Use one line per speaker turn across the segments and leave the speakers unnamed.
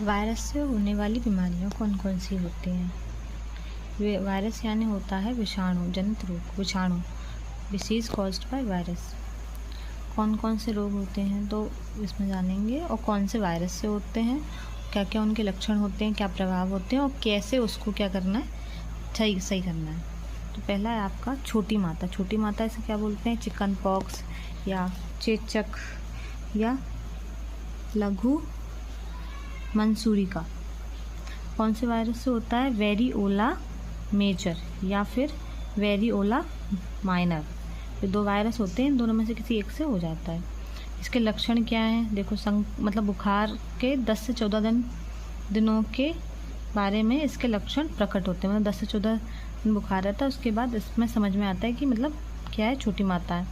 Virus से होने वाली बीमारियां कौन कौन सी होती हैं? वायरस यानी होता है विषाणु जनित रोग, विषाणु डिसीज कॉज्ड बाय वायरस। कौन कौन से रोग होते हैं तो इसमें जानेंगे, और कौन से वायरस से होते हैं, क्या क्या उनके लक्षण होते हैं, क्या प्रभाव होते हैं, और कैसे उसको क्या करना है, सही करना है। तो पहला है आपका छोटी माता। छोटी माता इसे क्या बोलते हैं? चिकन पॉक्स या चेचक या लघु मंसूरिका। कौन से वायरस से होता है? वेरिओला मेजर या फिर वेरिओला माइनर। ये दो वायरस होते हैं, इन दोनों में से किसी एक से हो जाता है। इसके लक्षण क्या हैं? देखो, मतलब बुखार के 10 से 14 दिनों के बारे में इसके लक्षण प्रकट होते हैं। मतलब 10 से 14 दिन बुखार रहता है, उसके बाद इसमें समझ में आता है कि मतलब क्या है, छोटी माता है।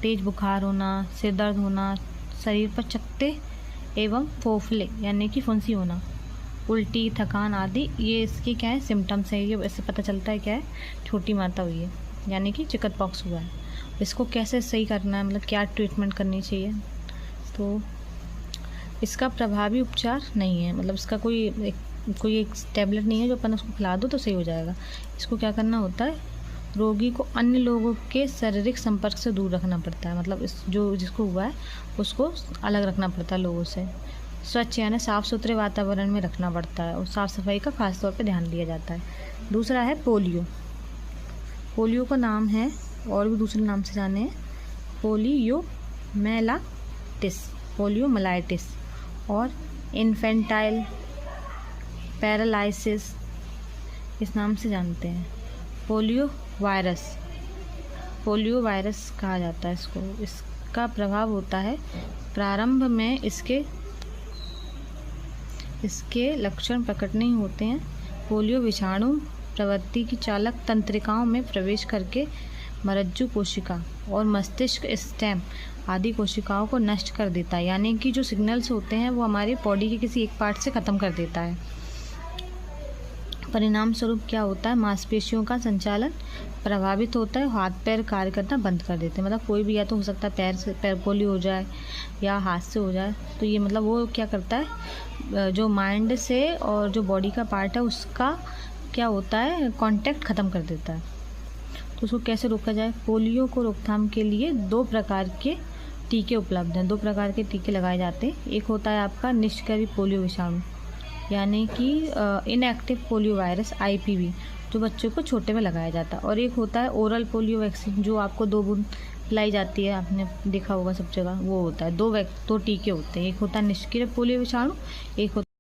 तेज बुखार होना, सिर दर्द होना, शरीर पर चकत्ते एवं फोफले यानी कि फुंसी होना, उल्टी, थकान आदि, ये इसके क्या है, सिम्टम्स है। ये इससे पता चलता है क्या है, छोटी माता हुई है, यानी कि चिकन पॉक्स हुआ है। इसको कैसे सही करना है, मतलब क्या ट्रीटमेंट करनी चाहिए? तो इसका प्रभावी उपचार नहीं है, मतलब इसका कोई एक टैबलेट नहीं है जो अपन उसको खिला दो तो सही हो जाएगा। इसको क्या करना होता है, रोगी को अन्य लोगों के शारीरिक संपर्क से दूर रखना पड़ता है। मतलब जिसको हुआ है उसको अलग रखना पड़ता है लोगों से। स्वच्छ यानी साफ़ सुथरे वातावरण में रखना पड़ता है, और साफ़ सफाई का खास तौर पे ध्यान दिया जाता है। दूसरा है पोलियो। पोलियो का नाम है, और भी दूसरे नाम से जाने हैं, पोलियोमाइलाइटिस और इन्फेंटाइल पैरालाइसिस इस नाम से जानते हैं। पोलियो वायरस कहा जाता है इसको। इसका प्रभाव होता है प्रारंभ में इसके लक्षण प्रकट नहीं होते हैं। पोलियो विषाणु प्रवृत्ति की चालक तंत्रिकाओं में प्रवेश करके मज्जू कोशिका और मस्तिष्क स्टेम आदि कोशिकाओं को नष्ट कर देता है, यानी कि जो सिग्नल्स होते हैं वो हमारे बॉडी के किसी एक पार्ट से ख़त्म कर देता है। परिणाम स्वरूप क्या होता है, मांसपेशियों का संचालन प्रभावित होता है, हाथ पैर कार्य करना बंद कर देते हैं। मतलब कोई भी, या तो हो सकता है पैर पोलियो हो जाए या हाथ से हो जाए, तो ये मतलब वो क्या करता है, जो माइंड से और जो बॉडी का पार्ट है उसका क्या होता है, कांटेक्ट ख़त्म कर देता है। तो उसको कैसे रोका जाए? पोलियो को रोकथाम के लिए 2 प्रकार के टीके उपलब्ध हैं। 2 प्रकार के टीके लगाए जाते हैं। एक होता है आपका निष्क्रिय पोलियो विषाणु, यानी कि इनएक्टिव पोलियो वायरस IPV, जो बच्चों को छोटे में लगाया जाता है। और एक होता है ओरल पोलियो वैक्सीन, जो आपको 2 बूंद पिलाई जाती है, आपने देखा होगा सब जगह, वो होता है। 2 टीके होते हैं, एक होता है निष्क्रिय पोलियो विषाणु, एक होता